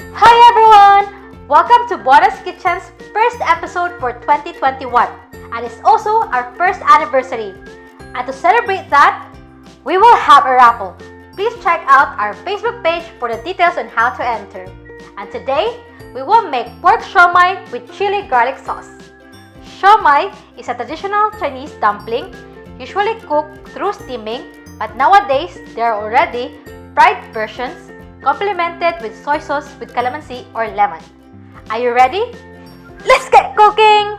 Hi everyone! Welcome to Bonus Kitchen's first episode for 2021, and it's also our first anniversary. And to celebrate that, we will have a raffle. Please check out our Facebook page for the details on how to enter. And today, we will make pork siomai with chili garlic sauce. Siomai is a traditional Chinese dumpling, usually cooked through steaming, but nowadays there are already fried versions complemented with soy sauce with calamansi or lemon. Are you ready? Let's get cooking!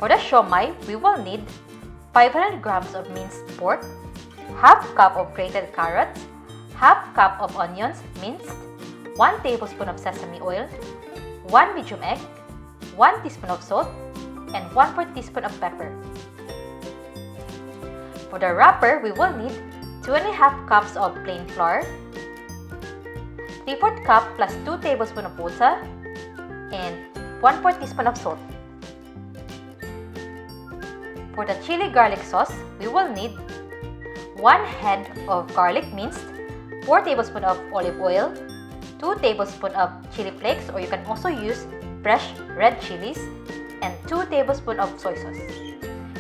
For the siomai, we will need 500 grams of minced pork, half cup of grated carrots, half cup of onions minced, 1 tablespoon of sesame oil, 1 medium egg, 1 teaspoon of salt, and 1/4 teaspoon of pepper. For the wrapper, we will need 2.5 cups of plain flour, 3/4 cup plus 2 tablespoons of water, and 1/4 teaspoon of salt. For the chili garlic sauce, we will need 1 head of garlic minced, 4 tablespoons of olive oil, 2 tablespoons of chili flakes, or you can also use fresh red chillies, and 2 tablespoons of soy sauce.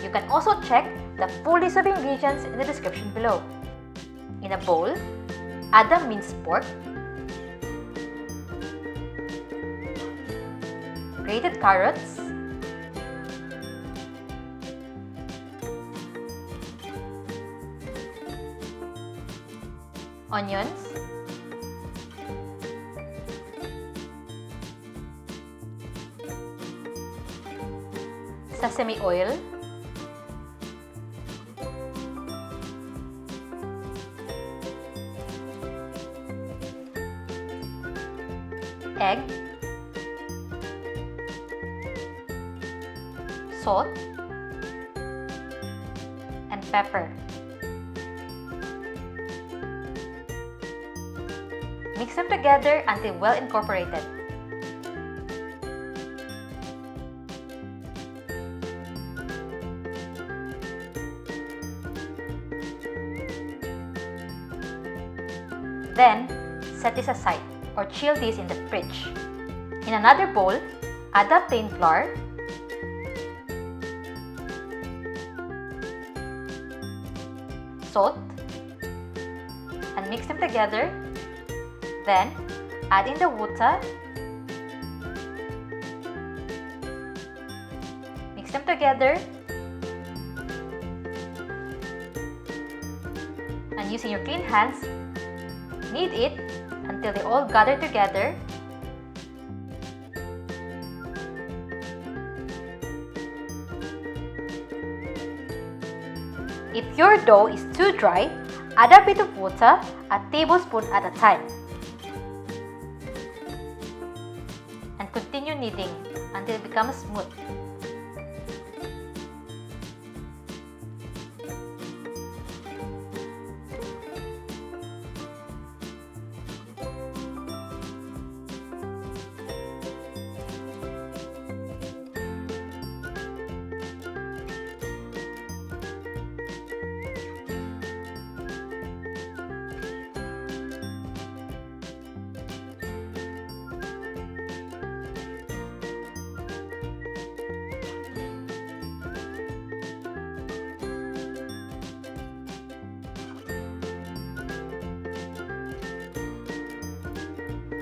You can also check the full list of ingredients in the description below. In a bowl, add the minced pork, grated carrots, onions, sesame oil, egg, salt, and pepper. Mix them together until well incorporated. Then, set this aside or chill this in the fridge. In another bowl, add the plain flour, salt, and mix them together. Then, add in the water, mix them together, and using your clean hands, knead it until they all gather together. If your dough is too dry, add a bit of water, a tablespoon at a time. And continue kneading until it becomes smooth.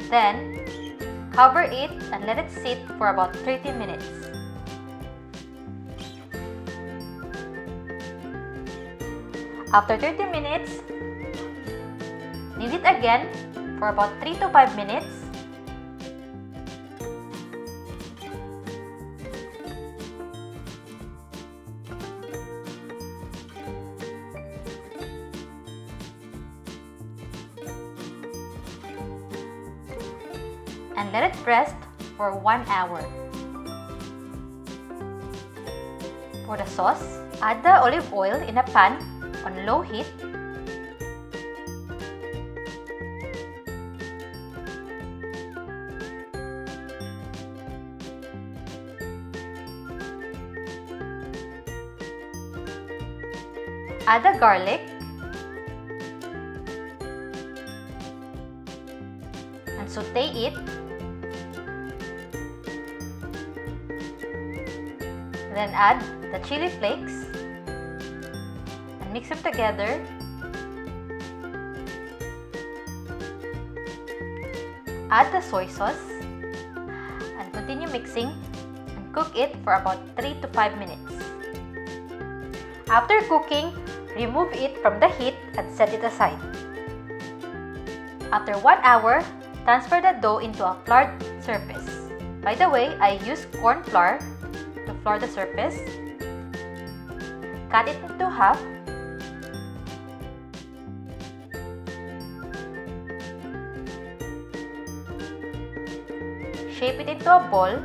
Then, cover it and let it sit for about 30 minutes. After 30 minutes, knead it again for about 3 to 5 minutes. And let it rest for 1 hour. For the sauce, add the olive oil in a pan on low heat. Add the garlic and saute it. Then add the chili flakes and mix them together. Add the soy sauce and continue mixing and cook it for about 3 to 5 minutes. After cooking, remove it from the heat and set it aside. After 1 hour, transfer the dough into a floured surface. By the way, I use corn flour to flour the surface. Cut it into half. Shape it into a ball.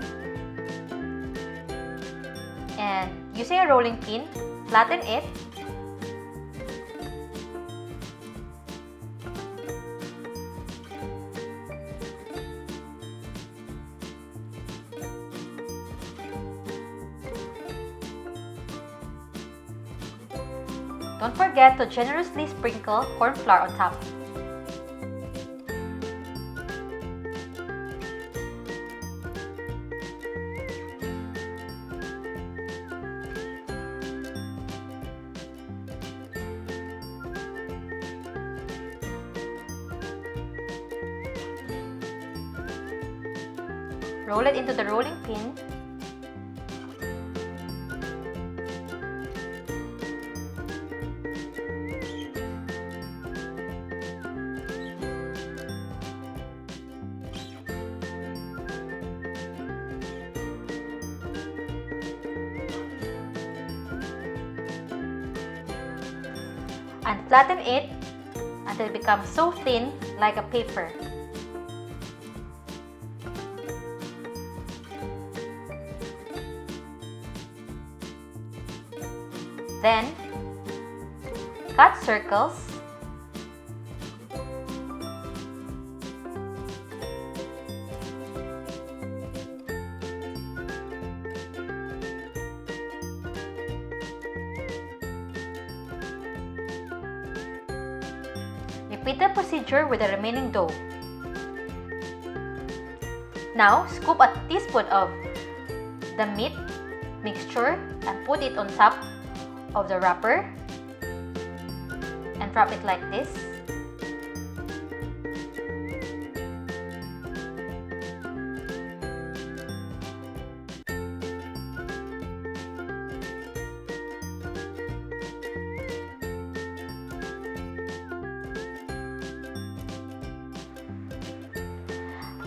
And using a rolling pin, flatten it. Don't forget to generously sprinkle corn flour on top. Roll it into the rolling pin. And flatten it until it becomes so thin like a paper. Then, cut circles. Repeat the procedure with the remaining dough. Now, scoop a teaspoon of the meat mixture and put it on top of the wrapper and wrap it like this.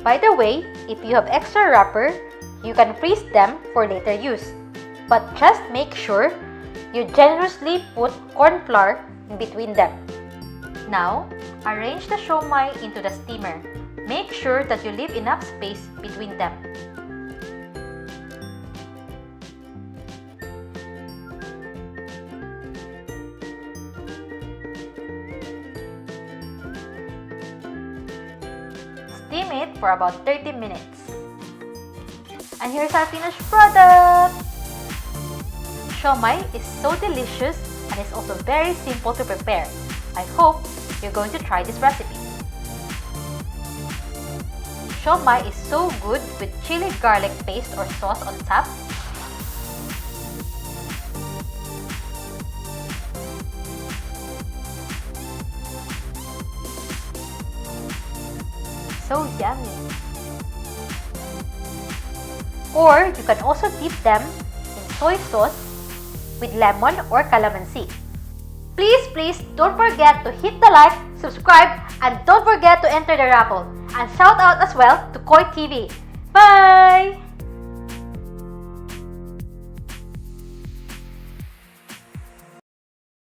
By the way, if you have extra wrapper, you can freeze them for later use. But just make sure you generously put corn flour in between them. Now, arrange the siomai into the steamer. Make sure that you leave enough space between them. Steam it for about 30 minutes. And here's our finished product! Siomai is so delicious and is also very simple to prepare. I hope you're going to try this recipe. Siomai is so good with chili garlic paste or sauce on top. So yummy! Or you can also dip them in soy sauce with lemon or calamansi. Please don't forget to hit the like, subscribe, and don't forget to enter the raffle. And shout out as well to Koi TV. Bye!